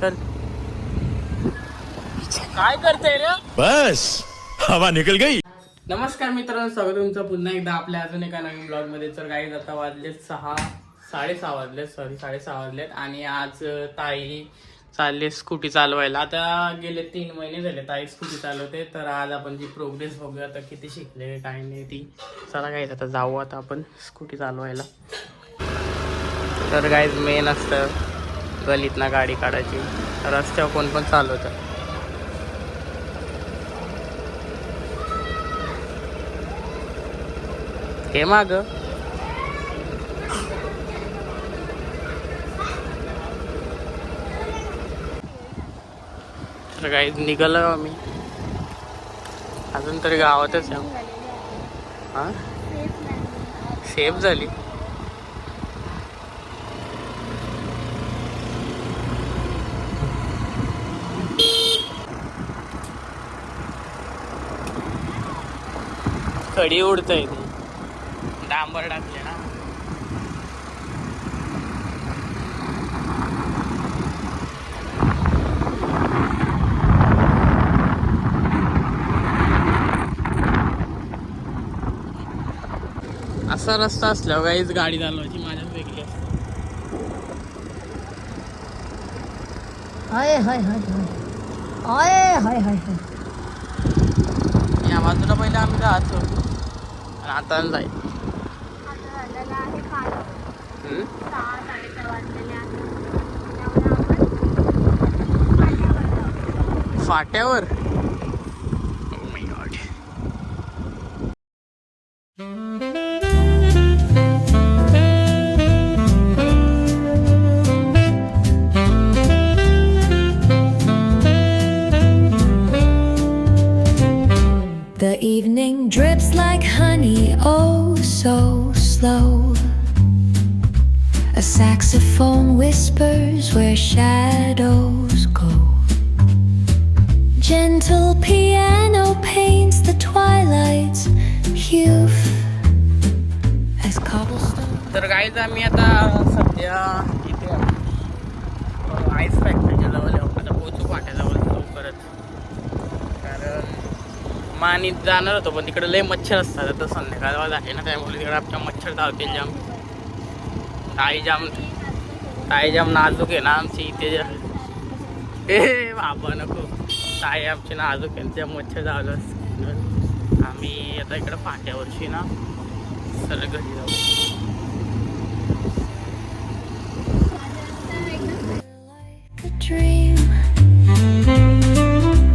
चल. काय करते रे? बस हवा निकल गई. नमस्कार मित्रांनो, स्वागत तुमचं पुन्हा एकदा आपल्या अजून एका नवीन ब्लॉग मध्ये. तर गाईज आता वाजलेत 6:30 वाजलेत, 6:30 वाजलेत. आणि आज ताई चालले स्कूटी चालवायला. आता गेले 3 महिने झाले ताई स्कूटी चालवते. तर आज आपण जी प्रोग्रेस बघूया आता, किती शिकले काय नाही ती. चला गाईज आता जाऊ आता आपण स्कूटी चालवायला. तर गाईज मेन असतं गलीतनं गाडी काढायची. रस्त्यावर कोण पण चालवतं. हे माग तर काही निघालो आम्ही, अजून तरी गावातच आहे. हा सेफ झाली. खडी उडतय ती, डांबर टाकले ना. असा रस्ता असल्यावर काहीच गाडी चालवायची माझ्याच वेगळी असते. हाय हाय हाय हाय हाय हाय हाय. या बाजूला पहिले आम्ही जायचो आणि आता जाईल. फाट्यावर. Oh my God. The evening drips like honey, oh so slow. A saxophone whispers where shadows go. Gentle piano paints the twilight's hue as cobblestone. तर गाईज आम्ही आता सध्या इथे आईस फॅक्टरीच्या जवळ आहे. आता पोचू फाट्याजवळ लवकरच. कारण मानीत जाणार होतो पण तिकडे लय मच्छर असतात. आता संध्याकाळ झाले ना, त्यामुळे तिकडे आमच्या मच्छर धावतील जाम. ताई जाम नाजूक आहे ना आमची इथे. ए बाबा नको, ताई आमची नाजूक आहे, त्या मच्छर धावलं. आम्ही आता इकडे फाट्यावरची ना सर घरी जाऊ. A dream.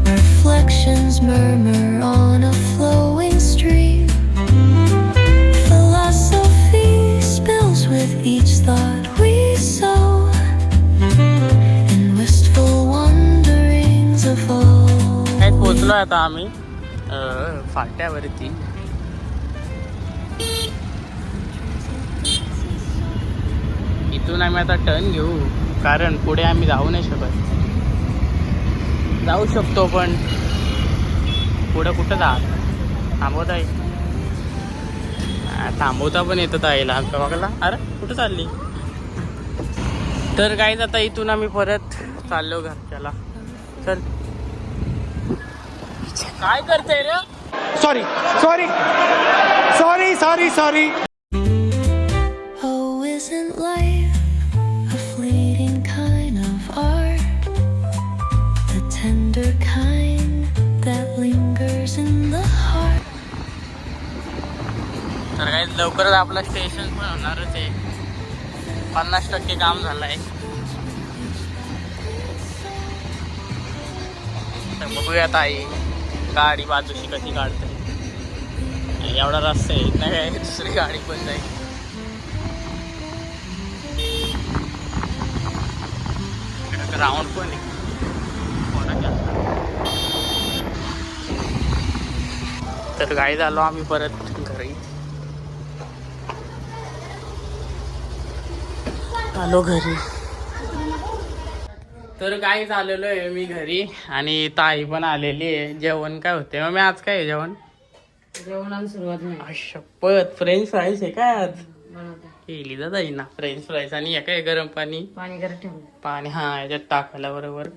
Reflections murmur on a flowing stream. Philosophy spills with each thought we sow. And wistful wanderings of all. काय पोचलो आता आम्ही फाट्यावरती. इथून आम्ही आता टर्न घेऊ, कारण पुढे आम्ही जाऊ नाही शकत. जाऊ शकतो पण पुढं कुठं जा थांबवता येईल. थांबवता पण येतं ताईला आमच्या बघायला. अरे कुठं चालली. तर काहीच आता इथून आम्ही परत चाललो घरच्याला. चल. काय करते रे? Sorry sorry sorry sorry sorry. Oh, isn't life a fleeting kind of art? The tender kind that lingers in the heart. तर काही लवकरच आपलं स्टेशन पण होणारच आहे. 50% काम झालं आहे. तर बघूयात आई गाडी बाजूशी कशी काढते. एवढा रस्ता आहे नाही काय, दुसरी गाडी पण जाईल. ग्राउंड पण आहे. तर गाडी झालो आम्ही परत घरी. आलो घरी. तर काय झालेलो आहे मी घरी आणि ताई पण आलेली आहे. जेवण काय होते मग मी आज काय आहे जेवण? जेवणाला सुरुवात नाही. शपथ फ्रेंच फ्राईज आहे काय आज? केली जाता ना फ्रेंच फ्राईज आणि काय गरम पाणी पाणी करत ठेवलं. पाणी हा याच्यात टाकायला बरोबर.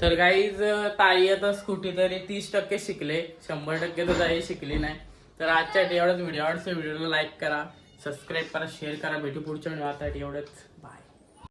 तर गाईज ताई आता स्कूटी तरी 30% शिकले, 100% तर ताई शिकली नाही. तर आजच्या एवढाच व्हिडिओ आवडतो व्हिडिओला लाईक करा, सबस्क्राईब करा, शेअर करा. भेटू पुढच्या व्हिडिओ. आता एवढंच, बाय.